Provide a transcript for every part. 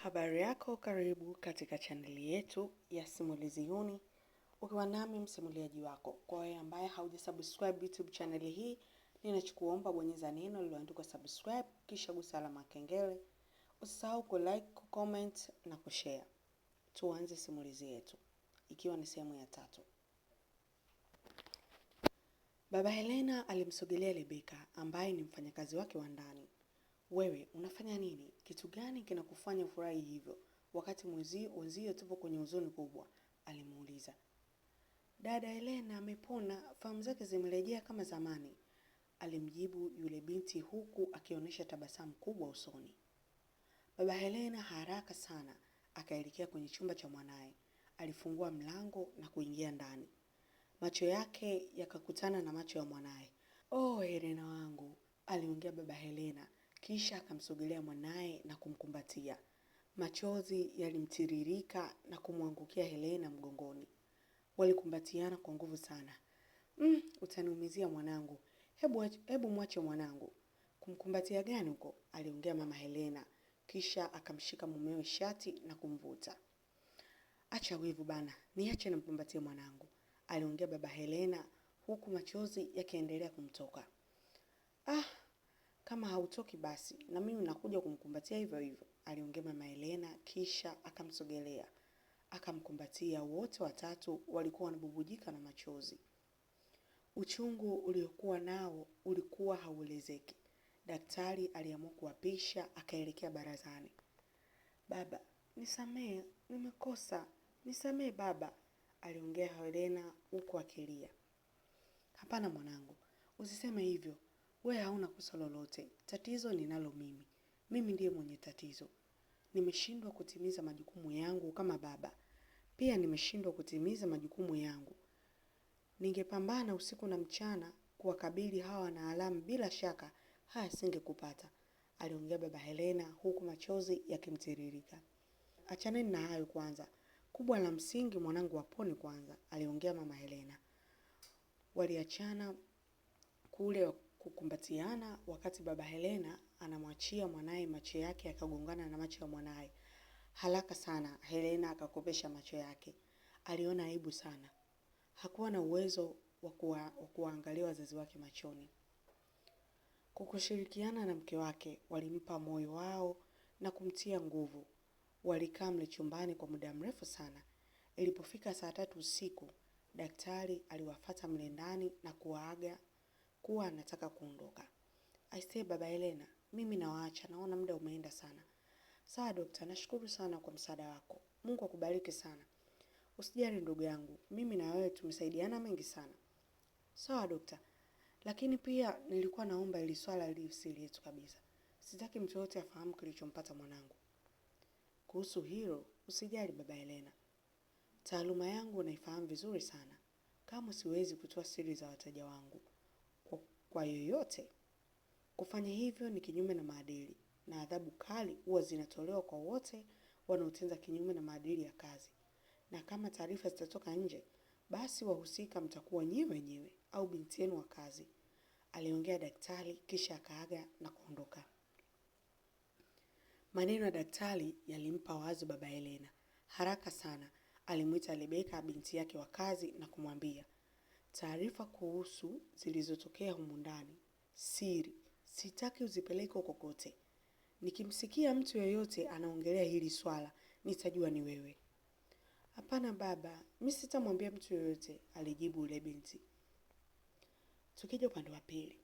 Habari yako, karibu katika chaneli yetu ya Simulizi Uni. Ukiwa nami msimuliaji wako. Kwa wewe ambaye haujasubscribe YouTube chaneli hii, ninachokuomba bonyeza neno lililoandikwa subscribe kisha gusa alama ya kengele. Usisahau ku-like, ku-comment na kushare. Tuanze simulizi yetu, ikiwa ni sehemu ya 3. Baba Helena alimsogelea Rebeka ambaye ni mfanyakazi wake wa ndani. Wewe, unafanya nini? Kitu gani kinakufanya ufurahi hivyo wakati wenzio tupo kwenye huzuni kubwa? Alimuuliza. Dada Helena amepona, fahamu zake zimerejea kama zamani, alimjibu yule binti huku akionyesha tabasamu kubwa usoni. Baba Helena haraka sana akaelekea kwenye chumba cha mwanae. Alifungua mlango na kuingia ndani. Macho yake yakakutana na macho ya mwanae. "Oh, Helena wangu," aliongea Baba Helena. Kisha akamsogelea mwanae na kumkumbatia. Machozi yalimtiririka na kumwangukia Helena mgongoni. Walikumbatiana kwa nguvu sana. Utaniumizia mwanangu. Hebu mwache mwanangu." "Kumkumbatia gani huko?" aliongea Mama Helena. Kisha akamshika mumewe shati na kumvuta. "Acha wivu bana, niache nimkumbatie mwanangu," aliongea Baba Helena huku machozi yakiendelea kumtoka. "Kama hautoki basi na mimi nakuja kumkumbatia hivyo hivyo," aliongea Mama Helena. Kisha akamsogelea, akamkumbatia. Wote watatu walikuwa wanabubujika na machozi. Uchungu uliokuwa nao ulikuwa hauelezeki. Daktari aliamua kuwapisha, akaelekea barazani. "Baba, nisamee, nimekosa. Nisamee baba," aliongea Helena huku akilia. "Hapana mwanangu, usiseme hivyo. Wewe hauna kosa lolote. Tatizo ninalo mimi. Mimi ndiye mwenye tatizo. Nimeshindwa kutimiza majukumu yangu kama baba. Pia nimeshindwa kutimiza majukumu yangu. Ningepambana usiku na mchana kuwakabili hawa na alamu, bila shaka haya singekupata," aliongea Baba Helena huku machozi yakimtiririka. "Achaneni na hayo kwanza. Kubwa la msingi mwanangu apone kwanza," aliongea Mama Helena. Waliachana kule kukumbatiana wakati Baba Helena anamwachia mwanae. Macho yake yakagongana na macho ya mwanae. Haraka sana Helena akakopesha macho yake. Aliona aibu sana. Hakuwa na uwezo wa kuangalia wazazi wake machoni. Kwa kushirikiana na mke wake walimpa moyo wao na kumtia nguvu. Walikaa mle chumbani kwa muda mrefu sana. Ilipofika saa 3 usiku, daktari aliwafuata mle ndani na kuwaaga kuwa anataka kuondoka. "Aisee Baba Helena, mimi nawaacha, naona muda umeenda sana." "Sawa dokta, nashukuru sana kwa msaada wako. Mungu akubariki sana." "Usijali ndugu yangu, mimi na wewe tumesaidiana mengi sana." "Sawa dokta, lakini pia nilikuwa naomba ili swala liwe siri yetu kabisa. Sitaki mtu yote afahamu kilichompata mwanangu." "Kuhusu hilo, usijali Baba Helena. Taaluma yangu naifahamu vizuri sana. Kama siwezi kutoa siri za wateja wangu kwa yoyote. Kufanya hivyo ni kinyume na maadili, na adhabu kali huwa zinatolewa kwa wote wanaotenda kinyume na maadili ya kazi. Na kama taarifa zitatoka nje, basi wahusika mtakuwa nyewe wenyewe au binti yenu wa kazi," aliongea daktari. Kisha akaaga na kuondoka. Maneno ya daktari yalimpa wazo Baba Helena. Haraka sana alimuita Rebeka, binti yake wa kazi, na kumwambia, "Taarifa kuhusu zilizotokea humu ndani siri, sitaki uzipeleke kokote. Nikimsikia mtu yeyote anaongelea hili swala, nitajua ni wewe." "Hapana baba, mimi sitamwambia mtu yeyote," alijibu yule binti. Tukija upande wa pili.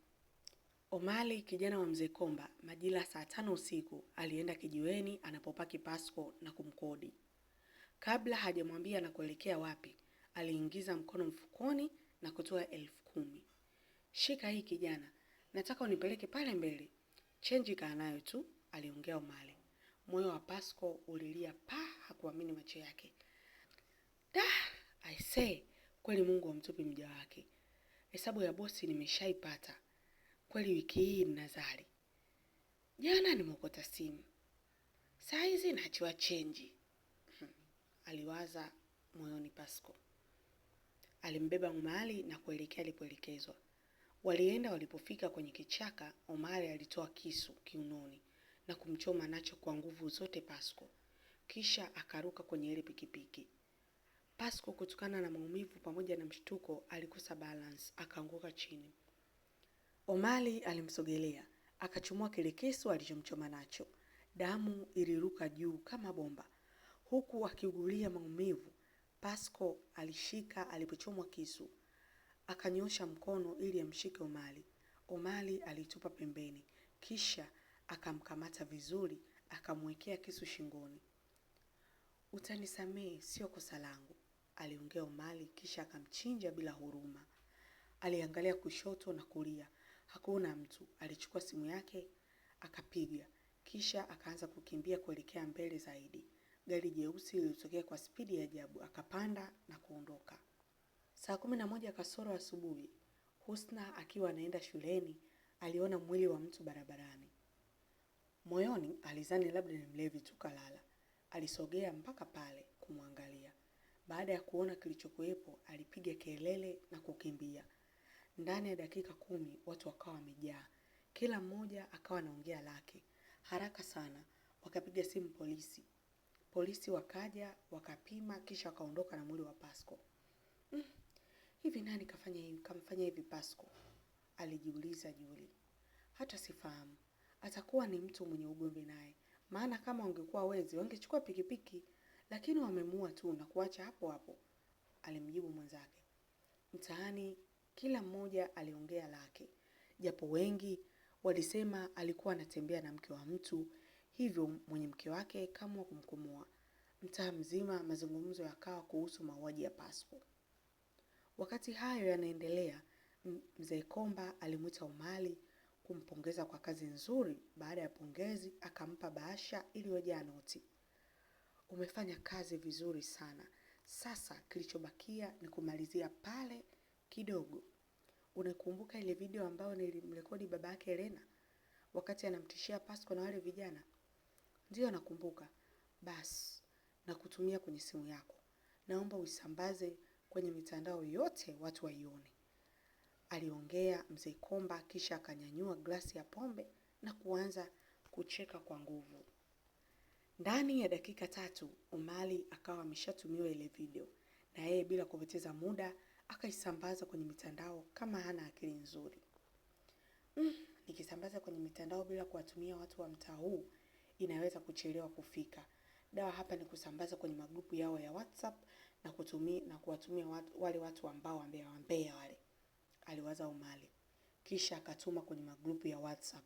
Omari, kijana wa Mzee Komba, majira saa 5 usiku alienda kijiweni anapopaki Pasco na kumkodi. Kabla hajamwambia anakuelekea wapi, aliingiza mkono mfukoni na kutoa 10,000. "Shika hii kijana, nataka unipeleke pale mbele. Chenji kaa nayo tu," aliongea Omari. Moyo wa Pasco ulilia hakuamini macho yake. I say, kweli Mungu amtupi mja wake. Hesabu ya bosi nimeshaipata. Kweli wiki hii ninazali. Jana nimeokota simu, saa hizi naachiwa chenji. Aliwaza moyoni Pasco. Alimbeba Omari na kuelekea alipoelekezwa. Walipofika kwenye kichaka, Omari alitoa kisu kiunoni na kumchoma nacho kwa nguvu zote Pasco. kisha akaruka kwenye ile pikipiki. Pasco kutokana na maumivu pamoja na mshtuko alikosa balance, akaanguka chini. Omari alimsogelea, akachomoa kile kisu alichomchoma nacho. Damu iliruka juu kama bomba. Huku akiugulia maumivu, Pasco alishika alipochomwa kisu. Akanyosha mkono ili amshike Omari. Omari alitupa pembeni, kisha akamkamata vizuri, akamwekea kisu shingoni. Utanisamehe, sio kosa langu, aliongea Omari, kisha akamchinja bila huruma. Aliangalia kushoto na kulia, hakuna mtu. Alichukua simu yake, akapiga, kisha akaanza kukimbia kuelekea mbele zaidi. Gari jeusi lilitokea kwa spidi ya ajabu, akapanda na kuondoka. Saa 11 kasoro asubuhi, Husna akiwa anaenda shuleni, aliona mwili wa mtu barabarani. Moyoni alizani labda ni mlevi tu kalala. Alisogea mpaka pale kumwangalia. Baada ya kuona kilichokuwepo, alipiga kelele na kukimbia. Ndani ya dakika 10 watu wakawa wamejaa. Kila mmoja akawa anaongea lake. Haraka sana wakapiga simu polisi. Polisi wakaja, wakapima, kisha wakaondoka na mwili wa Pasco. Hivi nani kamfanya hivi Pasco? Alijiuliza Juli. Hata sifahamu. Atakuwa ni mtu mwenye ugomvi naye. Maana kama wangekuwa wezi, wangechukua pikipiki, lakini wamemuua tu na kuacha hapo hapo, alimjibu mwenzake. Mtaani kila mmoja aliongea lake. Japo wengi walisema alikuwa anatembea na mke wa mtu, hivyo mwenye mke wake kama kumkomoa. Mtaa mzima mazungumzo yakawa kuhusu mauaji ya Pasco. Wakati hayo yanaendelea, Mzee Komba alimuita Omari kumpongeza kwa kazi nzuri. Baada ya pongezi akampa bahasha iliyojaa noti. Umefanya kazi vizuri sana. Sasa kilichobakia ni kumalizia pale kidogo. Unakumbuka ile video ambayo nilimrekodi baba yake Elena wakati anamtishia Pasco na wale vijana? Ndio nakumbuka. Bas, na kutumia kwenye simu yako. Naomba uisambaze kwenye mitandao yote watu waione, aliongea Mzee Komba, kisha akanyanyua glasi ya pombe na kuanza kucheka kwa nguvu. Ndani ya dakika 3 Omari akawa ameshatumiwa ile video, na yeye bila kupoteza muda akaisambaza kwenye mitandao kama hana akili nzuri. Nikisambaza kwenye mitandao bila kuwatumia watu wa mtaa huu inaweza kuchelewa kufika. Dawa hapa ni kusambaza kwenye magrupu yao ya WhatsApp na kuwatumia wale watu ambao wambea wale, aliwaza Omari. Kisha akatuma kwenye magrupu ya WhatsApp.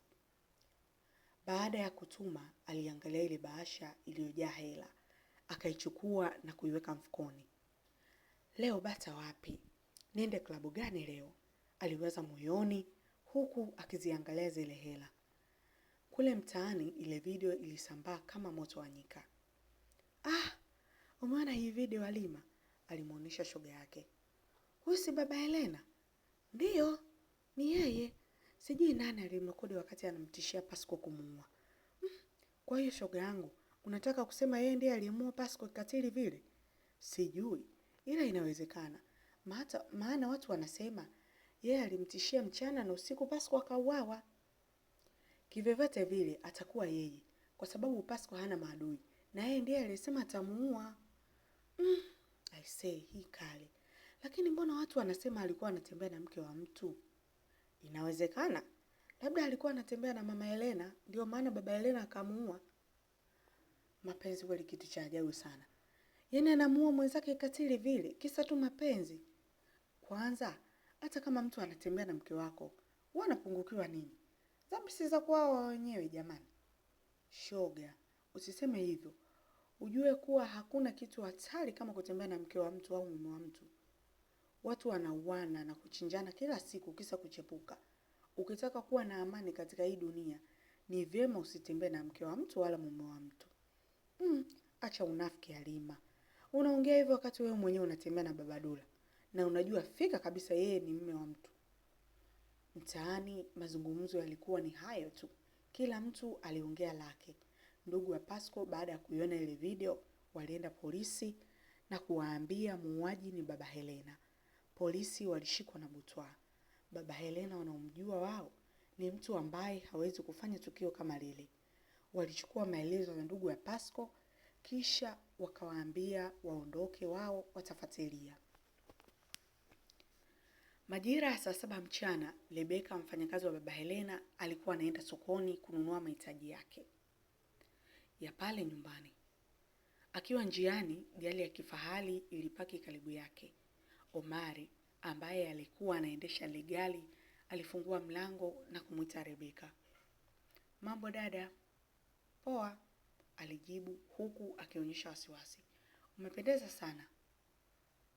Baada ya kutuma, aliangalia ile bahasha iliyojaa hela, akaichukua na kuiweka mfukoni. Leo bata wapi? Nende klabu gani leo? Aliwaza moyoni huku akiziangalia zile hela. Kule mtaani ile video ilisambaa kama moto wa nyika. Umeona hii video Halima? Alimuonesha shoga yake. Huyu si baba Elena? Ndiyo, ni yeye. Sijui nani alimrekodi wakati anamtishia Pasco kumuua. Kwa hiyo shoga yangu, unataka kusema yeye ndiye aliyemuua Pasco kikatili vile? Sijui, ila inawezekana. Maana watu wanasema yeye alimtishia mchana na usiku Pasco akauawa. Kivyovyote vile atakuwa yeye, kwa sababu Pasco hana maadui na yeye ndiye aliyesema atamuua. I say hii kali. Lakini mbona watu wanasema alikuwa anatembea na mke wa mtu? Inawezekana labda alikuwa anatembea na mama Elena, ndio maana baba Elena akamuua. Mapenzi kweli kitu cha ajabu sana. Yeye anamuua mwenzake katili vile kisa tu mapenzi. Kwanza hata kama mtu anatembea na mke wako, wanapungukiwa nini? Dhambi si za kwao wenyewe jamani. Shoga, usiseme hivyo. Ujue kuwa hakuna kitu hatari kama kutembea na mke wa mtu au mume wa mtu. Watu wanauana na kuchinjana kila siku kisa kuchepuka. Ukitaka kuwa na amani katika hii dunia, ni vyema usitembee na mke wa mtu wala mume wa mtu. Acha unafiki Halima. Unaongea hivyo wakati wewe mwenyewe unatembea na baba Dula na unajua fika kabisa yeye ni mume wa mtu. Mtaani mazungumzo yalikuwa ni hayo tu. Kila mtu aliongea lake. Ndugu wa Pasco baada ya kuiona ile video walienda polisi na kuwaambia muuaji ni baba Helena. Polisi walishikwa na butwaa. Baba Helena wanaomjua wao ni mtu ambaye hawezi kufanya tukio kama lile. Walichukua maelezo ya ndugu ya Pasco, kisha wakawaambia waondoke, wao watafuatilia. Majira ya saa 7 mchana, Rebeka mfanyakazi wa baba Helena alikuwa anaenda sokoni kununua mahitaji yake ya pale nyumbani. Akiwa njiani, gari ya kifahari ilipaki karibu yake. Omari, ambaye alikuwa anaendesha ile gari, alifungua mlango na kumuita Rebeka. "Mambo dada?" "Poa," alijibu huku akionyesha wasiwasi. "Umependeza sana."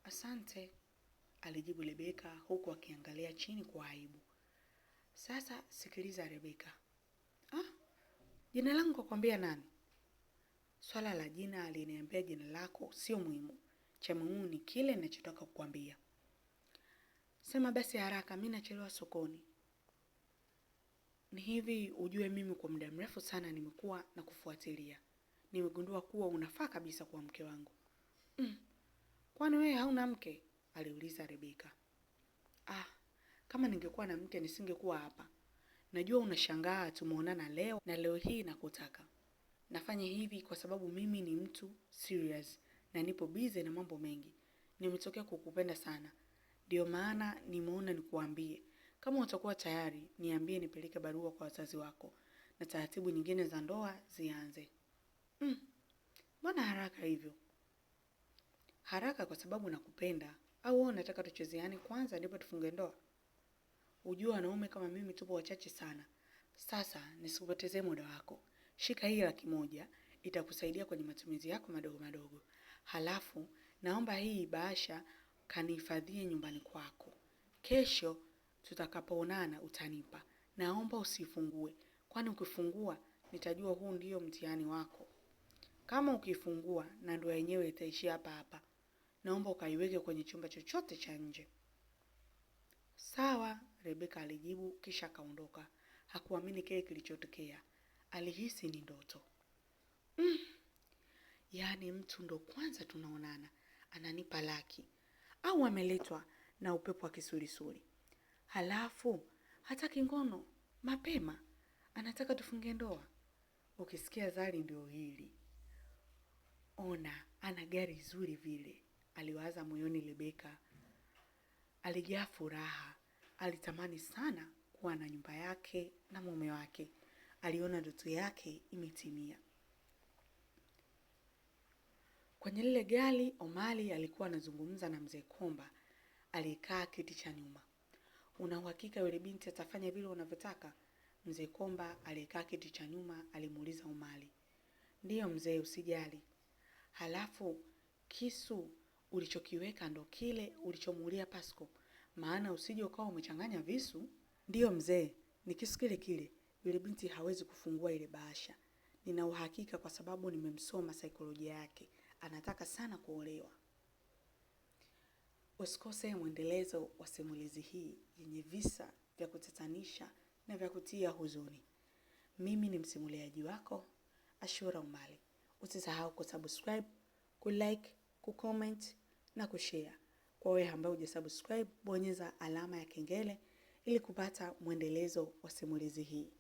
"Asante," alijibu Rebeka huku akiangalia chini kwa aibu. "Sasa sikiliza Rebeka." "Jina langu kukwambia nani?" "Swala la jina aliniambia jina lako sio muhimu. Cha muhimu ni kile ninachotaka kukwambia." "Sema basi haraka, mimi nachelewa sokoni." "Ni hivi, ujue mimi kwa muda mrefu sana nimekuwa na kufuatilia. Nimegundua kuwa unafaa kabisa kuwa mke wangu." "Kwani wewe hauna mke?" aliuliza Rebeka. Kama ningekuwa na mke nisingekuwa hapa. Najua unashangaa tumeonana leo na leo hii nakutaka. Nafanya hivi kwa sababu mimi ni mtu serious na nipo busy na mambo mengi. Nimetokea kukupenda sana. Ndio maana nimeona nikuambie. Kama utakuwa tayari, niambie nipeleke barua kwa wazazi wako na taratibu nyingine za ndoa zianze. Mbona haraka hivyo?" "Haraka kwa sababu nakupenda, au wewe unataka tuchezeane kwanza ndipo tufunge ndoa?" "Ujue wanaume kama mimi tupo wachache sana. Sasa nisikupotezee muda wako. Shika hii 100,000, itakusaidia kwenye matumizi yako madogo madogo. Halafu naomba hii bahasha kanihifadhie nyumbani kwako. Kesho tutakapoonana utanipa. Naomba usifungue, kwani ukifungua nitajua huu ndio mtihani wako. Kama ukifungua na ndoa yenyewe itaishia hapa hapa. Naomba ukaiweke kwenye chumba chochote cha nje." "Sawa," Rebeka alijibu kisha akaondoka. Hakuamini kile kilichotokea. Alihisi ni ndoto. Yaani mtu ndo kwanza tunaonana, ananipa laki. Au ameletwa na upepo wa kisulisuli. Halafu, hataki ngono, mapema, anataka tufunge ndoa. Ukisikia zari ndio hili. Ona, ana gari zuri vile, aliwaza moyoni Rebeka. Alijaa furaha, alitamani sana kuwa na nyumba yake na mume wake. Aliona ndoto yake imetimia. Kwenye lile gari, Omari alikuwa anazungumza na mzee Komba, aliyekaa kiti cha nyuma. "Una uhakika yule binti atafanya vile unavyotaka?" Mzee Komba aliyekaa kiti cha nyuma alimuuliza Omari. "Ndiyo mzee, usijali." "Halafu kisu ulichokiweka ndo kile ulichomuulia Pasco, maana usije ukawa umechanganya visu." "Ndiyo mzee, ni kisu kile kile. Yule binti hawezi kufungua ile bahasha. Nina uhakika kwa sababu nimemsoma saikolojia yake. Anataka sana kuolewa." Usikose mwendelezo wa simulizi hii yenye visa vya kutatanisha na vya kutia huzuni. Mimi ni msimuliaji wako, Ashura Omari. Usisahau kusubscribe, kulike, kucomment na kushare. Kwa wewe ambaye hujasubscribe, bonyeza alama ya kengele ili kupata mwendelezo wa simulizi hii.